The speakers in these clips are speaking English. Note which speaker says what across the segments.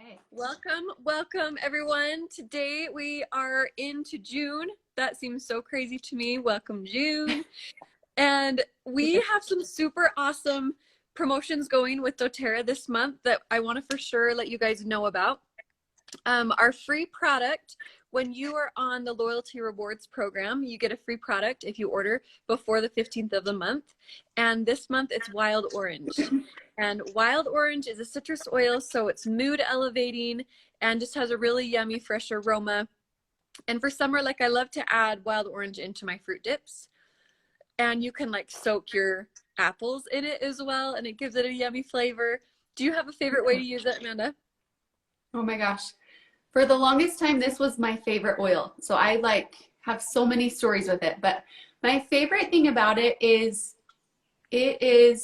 Speaker 1: Okay.
Speaker 2: Welcome everyone. Today we are into June. That seems so crazy to me. Welcome June. And we have some super awesome promotions going with doTERRA this month that I want to for sure let you guys know about. Our free product, when you are on the loyalty rewards program, you get a free product if you order before the 15th of the month. And this month it's wild orange. And wild orange is a citrus oil, so it's mood elevating and just has a really yummy, fresh aroma. And for summer, like I love to add wild orange into my fruit dips. And you can like soak your apples in it as well, and it gives it a yummy flavor. Do you have a favorite way to use it, Amanda?
Speaker 1: Oh my gosh. For the longest time, this was my favorite oil. So I have so many stories with it. But my favorite thing about it is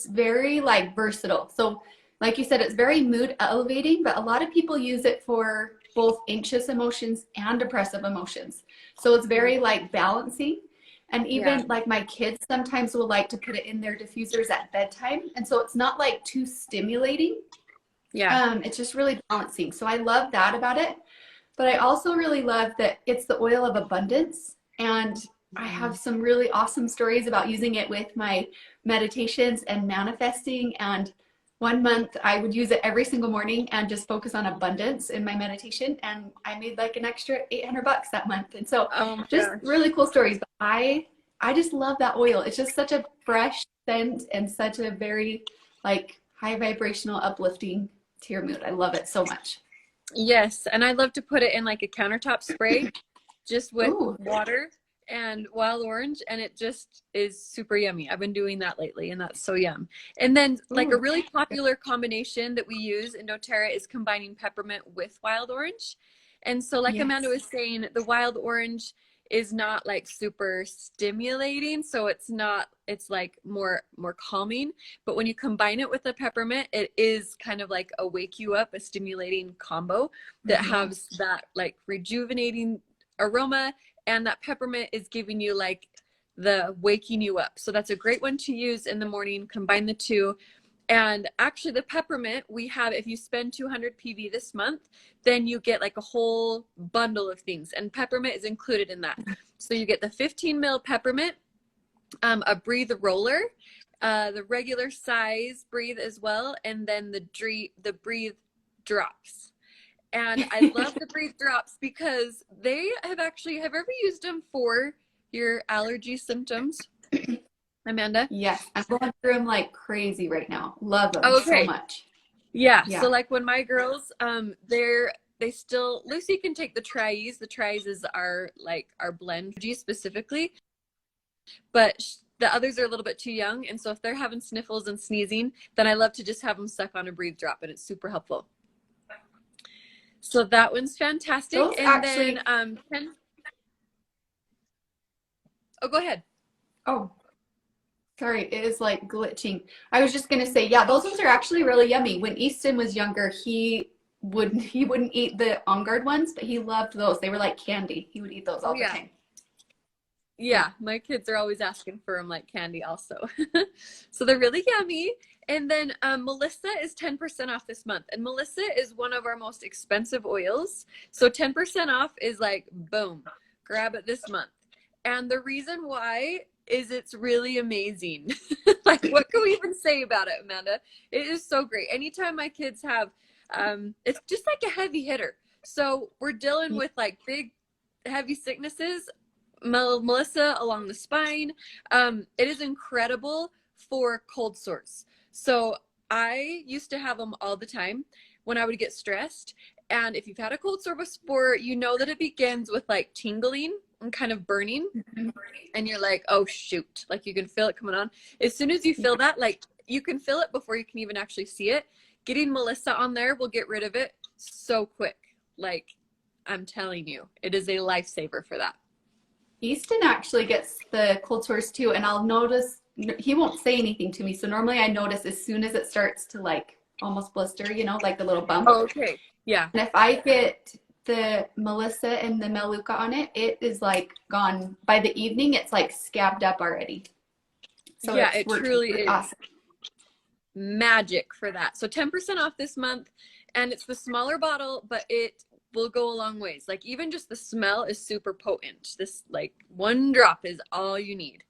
Speaker 1: very versatile. So like you said, it's very mood elevating, but a lot of people use it for both anxious emotions and depressive emotions. So it's very balancing. And even my kids sometimes will like to put it in their diffusers at bedtime. And so it's not too stimulating. It's just really balancing. So I love that about it. But I also really love that it's the oil of abundance. And I have some really awesome stories about using it with my meditations and manifesting. And one month I would use it every single morning and just focus on abundance in my meditation. And I made an extra $800 that month. And so really cool stories. But I just love that oil. It's just such a fresh scent and such a very high vibrational, uplifting to your mood. I love it so much.
Speaker 2: Yes, and I love to put it in a countertop spray just with water and wild orange, and it just is super yummy. I've been doing that lately, and that's so yum. And then a really popular combination that we use in doTERRA is combining peppermint with wild orange. And so Amanda was saying, the wild orange is not super stimulating, so it's more calming, but when you combine it with the peppermint, it is kind of a wake you up, a stimulating combo that has that rejuvenating aroma, and that peppermint is giving you the waking you up. So that's a great one to use in the morning. Combine the two. And actually the peppermint, we have, if you spend 200 PV this month, then you get a whole bundle of things, and peppermint is included in that. So you get the 15 ml peppermint, a breathe roller, the regular size breathe as well, and then the breathe drops. And I love the breathe drops because they have ever used them for your allergy symptoms, Amanda?
Speaker 1: Yes, I'm going through them like crazy right now. Love them so much.
Speaker 2: Yeah. So when my girls, Lucy can take the Tri-Ease. The Tri-Ease is our blend G specifically, but the others are a little bit too young. And so if they're having sniffles and sneezing, then I love to just have them suck on a breathe drop, and it's super helpful. So that one's fantastic.
Speaker 1: Those
Speaker 2: then, go ahead.
Speaker 1: Oh, sorry, it is glitching. I was just gonna say, those ones are actually really yummy. When Easton was younger, he wouldn't eat the On Guard ones, but he loved those. They were like candy. He would eat those all the time.
Speaker 2: Yeah, my kids are always asking for them like candy also. So they're really yummy. And then Melissa is 10% off this month. And Melissa is one of our most expensive oils. So 10% off is boom, grab it this month. And the reason why is it's really amazing. What can we even say about it, Amanda? It is so great. Anytime my kids have, it's just a heavy hitter. So we're dealing with big, heavy sicknesses. Melissa along the spine. It is incredible for cold sores. So I used to have them all the time when I would get stressed. And if you've had a cold sore before, you know that it begins with tingling and kind of burning. And you're oh shoot, you can feel it coming on. As soon as you feel that, you can feel it before you can even actually see it. Getting Melissa on there will get rid of it so quick. I'm telling you, it is a lifesaver for that.
Speaker 1: Easton actually gets the cold sores too, and I'll notice he won't say anything to me. So normally I notice as soon as it starts to almost blister, the little bump.
Speaker 2: Oh, okay. Yeah.
Speaker 1: And if I get the Melissa and the Meluca on it, it is gone by the evening. It's scabbed up already. So
Speaker 2: yeah, it truly is
Speaker 1: awesome.
Speaker 2: magic for that. So 10% off this month, and it's the smaller bottle, but it will go a long ways. Like even just the smell is super potent. This like one drop is all you need.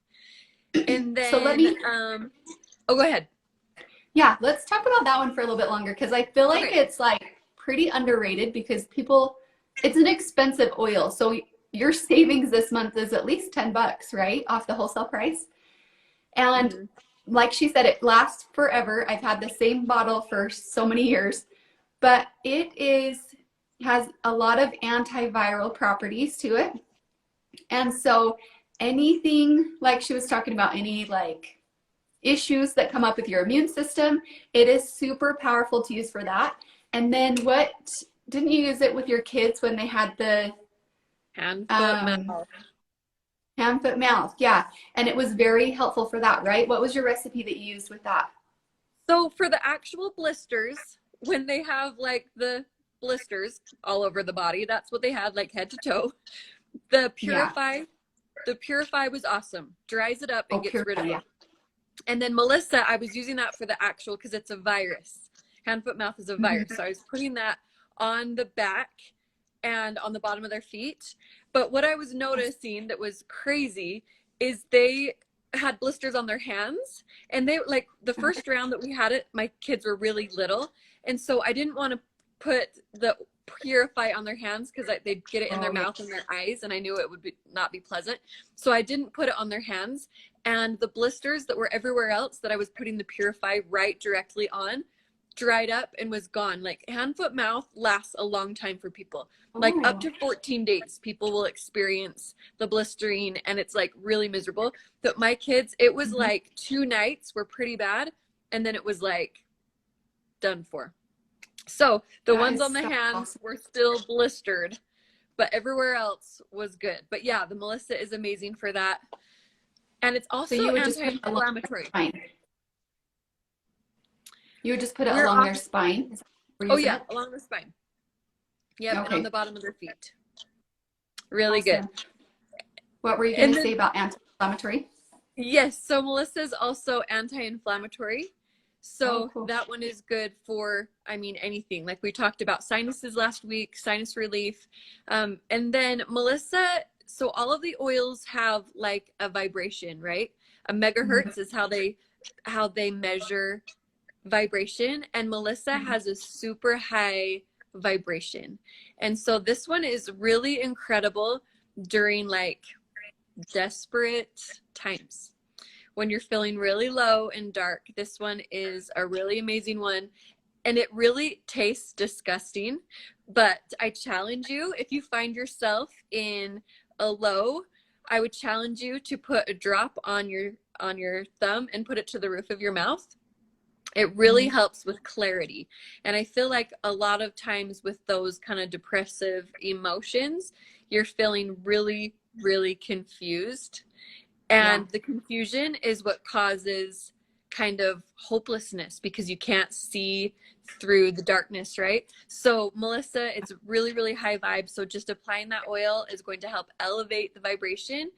Speaker 2: And then
Speaker 1: so let me
Speaker 2: oh, go ahead.
Speaker 1: Yeah, let's talk about that one for a little bit longer, because I feel like it's like pretty underrated, because people, it's an expensive oil. So your savings this month is at least $10, right? Off the wholesale price. And like she said, it lasts forever. I've had the same bottle for so many years, but has a lot of antiviral properties to it. And so anything, like she was talking about, any like issues that come up with your immune system, it is super powerful to use for that. And then didn't you use it with your kids when they had the
Speaker 2: hand, foot, mouth?
Speaker 1: Hand, foot, mouth. Yeah. And it was very helpful for that, right? What was your recipe that you used with that?
Speaker 2: So for the actual blisters, when they have like the blisters all over the body, that's what they had, like head to toe. The Purify was awesome. Dries it up and gets rid of it. And then Melissa, I was using that for the actual, because it's a virus. Hand, foot, mouth is a virus. So I was putting that on the back and on the bottom of their feet. But what I was noticing that was crazy is they had blisters on their hands, and they like the first round that we had it, my kids were really little. And so I didn't want to put the Purify on their hands, because they'd get it in their mouth and their eyes, and I knew it would not be pleasant. So I didn't put it on their hands, and the blisters that were everywhere else that I was putting the Purify right directly on dried up and was gone. Like hand, foot, mouth lasts a long time for people. Like up to 14 days people will experience the blistering, and it's like really miserable. But my kids, it was like 2 nights were pretty bad, and then it was like done for. So the ones on the hands were still blistered, but everywhere else was good. But yeah, the Melissa is amazing for that. And it's also anti-inflammatory.
Speaker 1: You would just put it along their spine?
Speaker 2: Oh yeah, along the spine. Yeah, and on the bottom of their feet. Really good.
Speaker 1: What were you going to say about anti-inflammatory?
Speaker 2: Yes, so Melissa's also anti-inflammatory. So that one is good for, I mean, anything. Like we talked about sinuses last week, sinus relief. And then Melissa, so all of the oils have like a vibration, right? A megahertz is how they measure vibration. And Melissa has a super high vibration. And so this one is really incredible during like desperate times. When you're feeling really low and dark, this one is a really amazing one. And it really tastes disgusting, but I challenge you, if you find yourself in a low, I would challenge you to put a drop on your thumb and put it to the roof of your mouth. It really helps with clarity. And I feel like a lot of times with those kind of depressive emotions, you're feeling really, really confused. And the confusion is what causes kind of hopelessness, because you can't see through the darkness, right? So Melissa, it's really, really high vibe. So just applying that oil is going to help elevate the vibration.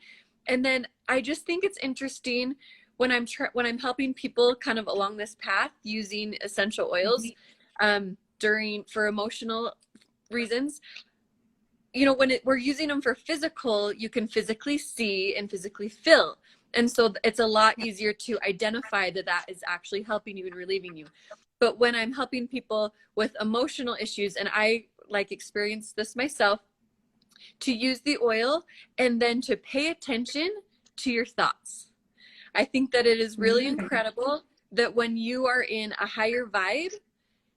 Speaker 2: And then I just think it's interesting when I'm helping people kind of along this path using essential oils for emotional reasons. You know, when we're using them for physical, you can physically see and physically feel. And so it's a lot easier to identify that is actually helping you and relieving you. But when I'm helping people with emotional issues, and I like experienced this myself, to use the oil and then to pay attention to your thoughts. I think that it is really incredible that when you are in a higher vibe,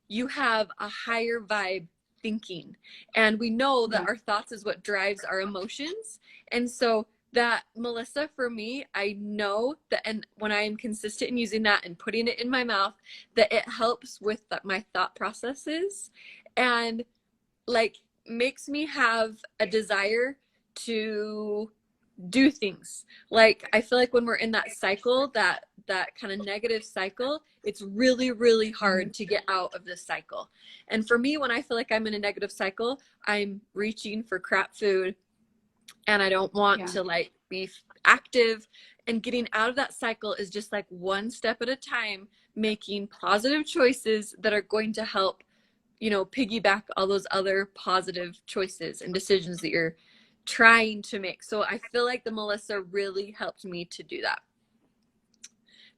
Speaker 2: you have a higher vibe thinking. And we know that our thoughts is what drives our emotions. And so that, Melissa, for me, I know that, and when I am consistent in using that and putting it in my mouth, that it helps with my thought processes and like makes me have a desire to do things. Like I feel like when we're in that cycle, that kind of negative cycle, it's really, really hard to get out of this cycle. And for me, when I feel like I'm in a negative cycle, I'm reaching for crap food, and I don't want to like be active. And getting out of that cycle is just like one step at a time, making positive choices that are going to help, you know, piggyback all those other positive choices and decisions that you're trying to make. So I feel like the Melissa really helped me to do that.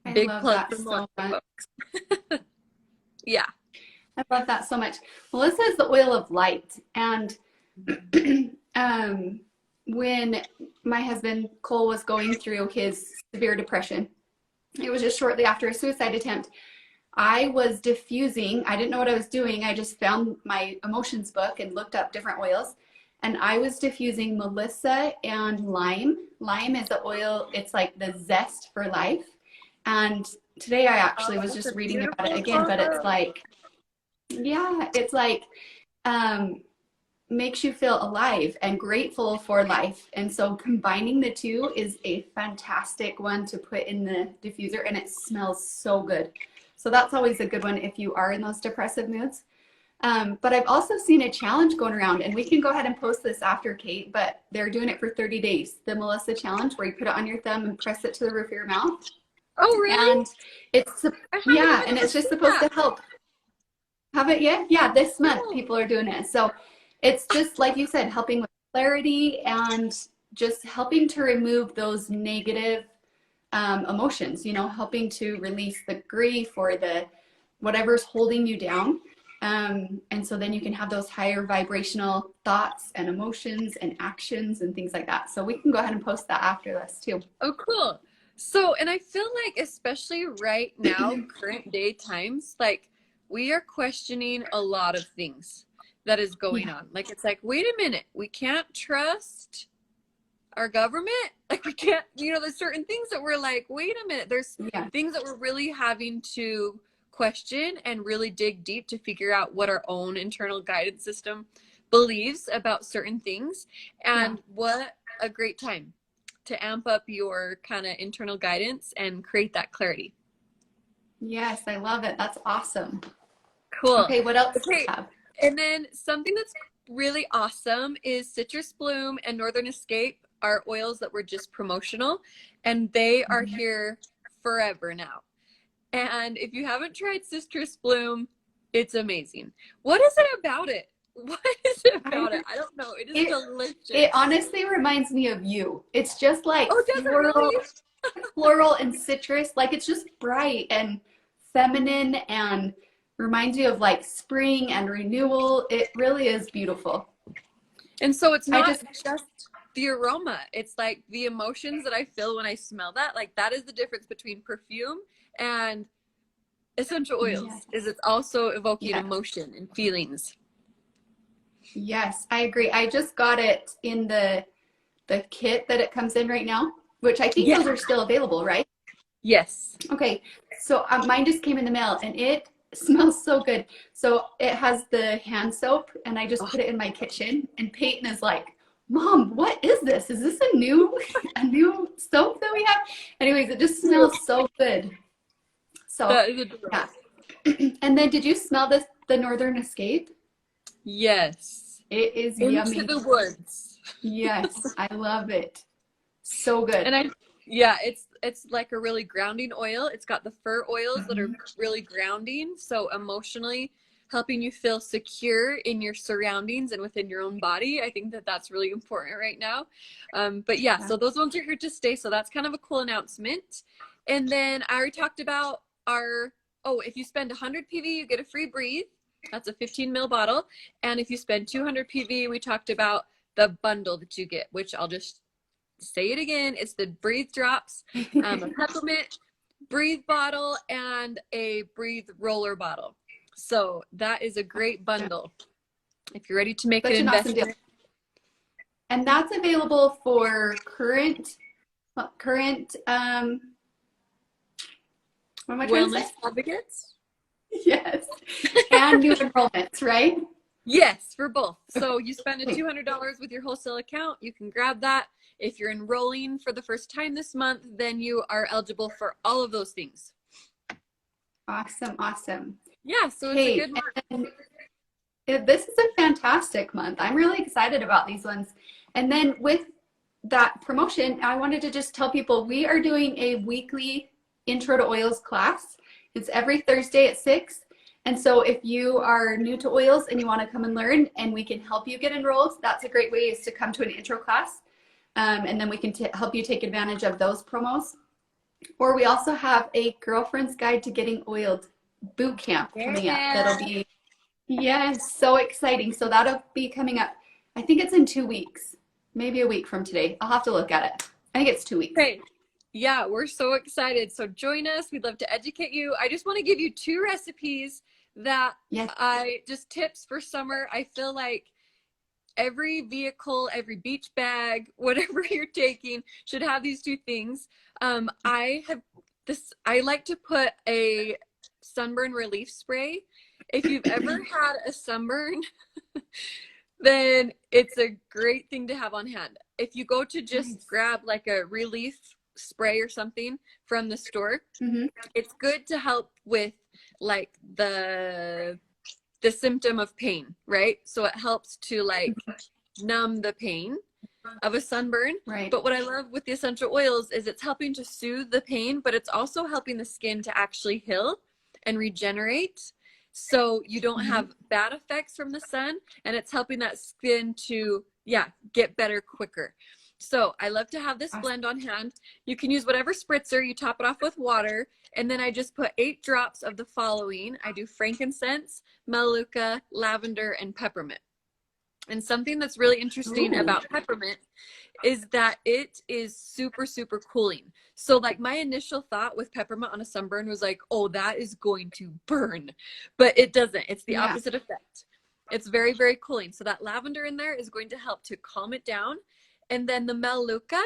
Speaker 1: I
Speaker 2: Big
Speaker 1: love
Speaker 2: plug
Speaker 1: that
Speaker 2: for
Speaker 1: so
Speaker 2: Melissa,
Speaker 1: much.
Speaker 2: folks. Yeah.
Speaker 1: I love that so much. Melissa is the oil of light. And when my husband Cole was going through his severe depression, it was just shortly after a suicide attempt. I was diffusing. I didn't know what I was doing. I just found my emotions book and looked up different oils. And I was diffusing Melissa and lime. Lime is the oil, it's like the zest for life. And today I actually was just reading about it again, but it's like, yeah, it's like makes you feel alive and grateful for life. And so combining the two is a fantastic one to put in the diffuser, and it smells so good. So that's always a good one if you are in those depressive moods. But I've also seen a challenge going around, and we can go ahead and post this after, Kate, but they're doing it for 30 days. The Melissa challenge, where you put it on your thumb and press it to the roof of your mouth.
Speaker 2: Oh, really?
Speaker 1: And it's, yeah, and it's just supposed to help. Have it yet? Yeah, this month people are doing it. So it's just, like you said, helping with clarity and just helping to remove those negative emotions, you know, helping to release the grief or the whatever's holding you down. And so then you can have those higher vibrational thoughts and emotions and actions and things like that. So we can go ahead and post that after this too.
Speaker 2: Oh, cool. So, and I feel like, especially right now, current day times, like we are questioning a lot of things that is going on. Like, it's like, wait a minute, we can't trust our government. Like, we can't, you know, there's certain things that we're like, wait a minute, there's things that we're really having to question and really dig deep to figure out what our own internal guidance system believes about certain things. And what a great time to amp up your kind of internal guidance and create that clarity.
Speaker 1: Yes, I love it. That's awesome.
Speaker 2: Cool.
Speaker 1: Okay, what else do we have?
Speaker 2: And then something that's really awesome is Citrus Bloom and Northern Escape are oils that were just promotional, and they are here forever now. And if you haven't tried Citrus Bloom, it's amazing. What is it about it? What is it about it? I don't know. It is delicious.
Speaker 1: It honestly reminds me of you. It's just like floral and citrus. Like, it's just bright and feminine and reminds you of like spring and renewal. It really is beautiful.
Speaker 2: And so it's not just the aroma. It's like the emotions that I feel when I smell that. Like, that is the difference between perfume and essential oils. Is it's also evoking emotion and feelings.
Speaker 1: Yes, I agree. I just got it in the kit that it comes in right now, which I think those are still available, right?
Speaker 2: Yes.
Speaker 1: Okay, so mine just came in the mail, and it smells so good. So it has the hand soap, and I just put it in my kitchen, and Peyton is like, Mom, what is this? Is this a new soap that we have? Anyways, it just smells so good. So yeah. And then did you smell the Northern Escape?
Speaker 2: Yes.
Speaker 1: It is
Speaker 2: Into
Speaker 1: yummy.
Speaker 2: the woods.
Speaker 1: Yes, I love it. So good.
Speaker 2: And it's like a really grounding oil. It's got the fir oils that are really grounding, so emotionally helping you feel secure in your surroundings and within your own body. I think that that's really important right now. But so those ones are here to stay. So that's kind of a cool announcement. And then I already talked about if you spend 100 PV, you get a free Breathe. That's a 15 ml bottle. And if you spend 200 PV, we talked about the bundle that you get, which I'll just say it again. It's the Breathe drops, a Peppermint Breathe bottle, and a Breathe roller bottle. So that is a great bundle if you're ready to make an investment. Awesome deal.
Speaker 1: And that's available for current what am I trying to say?
Speaker 2: Advocates?
Speaker 1: Yes. And new enrollments, right?
Speaker 2: Yes, for both. So you spend $200 with your wholesale account, you can grab that. If you're enrolling for the first time this month, then you are eligible for all of those things.
Speaker 1: Awesome, awesome.
Speaker 2: Yeah, so it's a good month.
Speaker 1: This is a fantastic month. I'm really excited about these ones. And then with that promotion, I wanted to just tell people we are doing a weekly Intro to Oils class. It's every Thursday at 6. And so if you are new to oils and you want to come and learn and we can help you get enrolled, that's a great way, is to come to an intro class. And then we can help you take advantage of those promos. Or we also have a Girlfriend's Guide to Getting Oiled boot camp coming up. That'll be, yes, so exciting. So that'll be coming up. I think it's in 2 weeks, maybe a week from today. I'll have to look at it. I think it's 2 weeks.
Speaker 2: Okay. Yeah, we're so excited. So join us. We'd love to educate you. I just want to give you 2 recipes that just tips for summer. I feel like every vehicle, every beach bag, whatever you're taking should have these 2 things. I like to put a sunburn relief spray. If you've ever had a sunburn, then it's a great thing to have on hand. If you go to just grab like a relief spray or something from the store, it's good to help with like the symptom of pain, right? So it helps to like numb the pain of a sunburn.
Speaker 1: Right.
Speaker 2: But what I love with the essential oils is it's helping to soothe the pain, but it's also helping the skin to actually heal and regenerate, so you don't have bad effects from the sun, and it's helping that skin to get better quicker. So I love to have this blend on hand. You can use whatever spritzer, you top it off with water, and then I just put 8 drops of the following. I do frankincense, melaleuca, lavender, and peppermint. And something that's really interesting about peppermint is that it is super, super cooling. So like my initial thought with peppermint on a sunburn was like, oh, that is going to burn. But it doesn't. It's the opposite effect. It's very, very cooling. So that lavender in there is going to help to calm it down. And then the melaleuca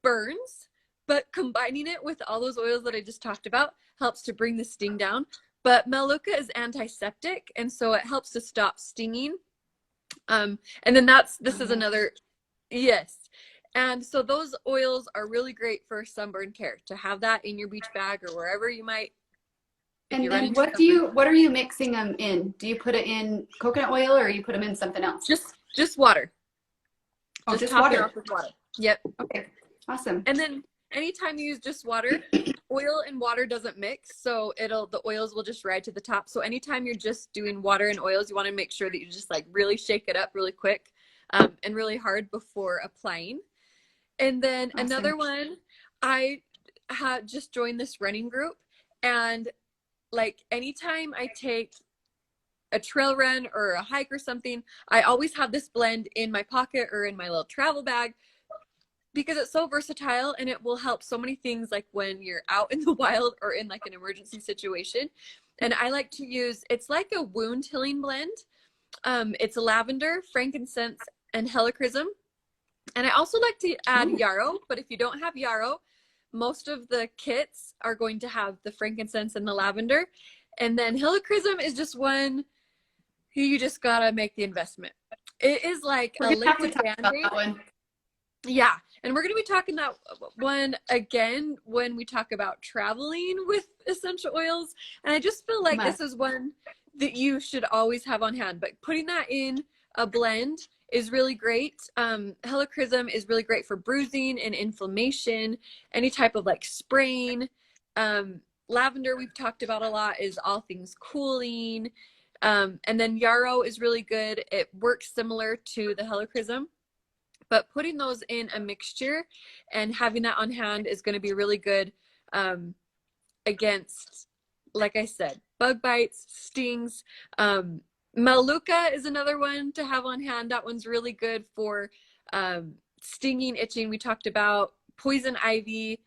Speaker 2: burns, but combining it with all those oils that I just talked about helps to bring the sting down. But melaleuca is antiseptic, and so it helps to stop stinging. And then this is another, yes. And so those oils are really great for sunburn care, to have that in your beach bag or wherever you might.
Speaker 1: And then what are you mixing them in? Do you put it in coconut oil, or you put them in something else?
Speaker 2: Just water.
Speaker 1: Oh, just
Speaker 2: top
Speaker 1: water.
Speaker 2: it off with water. Yep.
Speaker 1: Okay. Awesome.
Speaker 2: And then anytime you use just water, oil and water doesn't mix, so the oils will just ride to the top. So anytime you're just doing water and oils, you want to make sure that you just like really shake it up really quick and really hard before applying. And then another one, I had just joined this running group, and like anytime I take a trail run or a hike or something, I always have this blend in my pocket or in my little travel bag, because it's so versatile and it will help so many things, like when you're out in the wild or in like an emergency situation. And I like to use, it's like a wound healing blend. It's lavender, frankincense, and helichrysum. And I also like to add yarrow, but if you don't have yarrow, most of the kits are going to have the frankincense and the lavender. And then helichrysum is just one you just gotta make the investment. It is like a liquid Band-Aid. Yeah, and we're going to be talking that one again when we talk about traveling with essential oils. And I just feel like this is one that you should always have on hand. But putting that in a blend is really great. Helichrysum is really great for bruising and inflammation, any type of like sprain. Lavender, we've talked about a lot, is all things cooling. And then yarrow is really good. It works similar to the helichrysum. But putting those in a mixture and having that on hand is going to be really good against, like I said, bug bites, stings. Melaleuca is another one to have on hand. That one's really good for stinging, itching. We talked about poison ivy,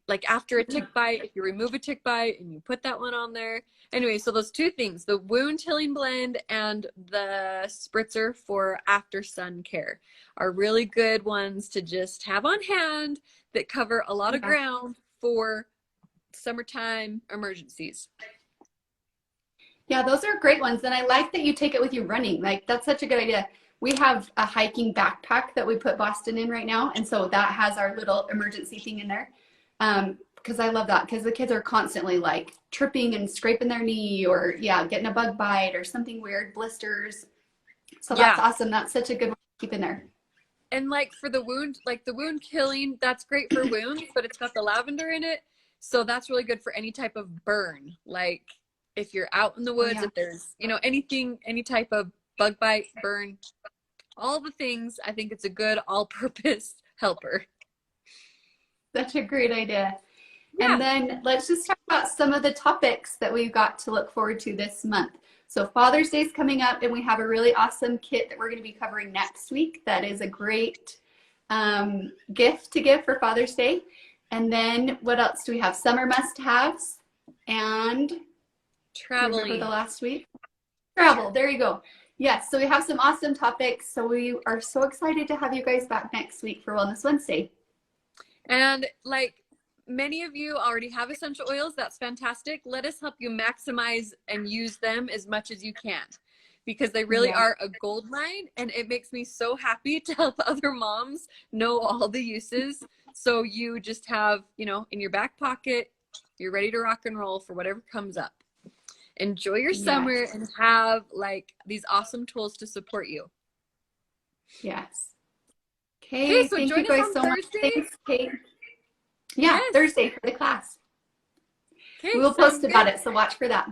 Speaker 2: like after a tick bite, if you remove a tick bite and you put that one on there. Anyway, so those 2 things, the wound healing blend and the spritzer for after sun care, are really good ones to just have on hand that cover a lot of ground for summertime emergencies.
Speaker 1: Yeah, those are great ones. And I like that you take it with you running. Like, that's such a good idea. We have a hiking backpack that we put Boston in right now. And so that has our little emergency thing in there. Because I love that, because the kids are constantly like tripping and scraping their knee, or getting a bug bite or something weird, blisters. So that's awesome. That's such a good one to keep in there.
Speaker 2: And like for the wound, like the wound killing, that's great for wounds, but it's got the lavender in it. So that's really good for any type of burn. Like if you're out in the woods, if there's, you know, anything, any type of bug bite, burn, all the things, I think it's a good all-purpose helper.
Speaker 1: Such a great idea.
Speaker 2: Yeah.
Speaker 1: And then let's just talk about some of the topics that we've got to look forward to this month. So Father's Day is coming up, and we have a really awesome kit that we're going to be covering next week. That is a great gift to give for Father's Day. And then what else do we have? Summer must-haves and
Speaker 2: traveling.
Speaker 1: Remember the last week? Travel. There you go. Yes. So we have some awesome topics. So we are so excited to have you guys back next week for Wellness Wednesday.
Speaker 2: And like many of you already have essential oils. That's fantastic. Let us help you maximize and use them as much as you can, because they really are a gold mine, and it makes me so happy to help other moms know all the uses. So you just have, you know, in your back pocket, you're ready to rock and roll for whatever comes up. Enjoy your summer and have like these awesome tools to support you.
Speaker 1: Yes. Okay,
Speaker 2: so
Speaker 1: thank
Speaker 2: join
Speaker 1: you guys
Speaker 2: us on
Speaker 1: so
Speaker 2: Thursday.
Speaker 1: much. Thanks, Kate. Yeah, Thursday for the class.
Speaker 2: Okay,
Speaker 1: we will post about it, so watch for that.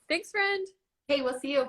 Speaker 2: Thanks, friend.
Speaker 1: Hey, we'll see you.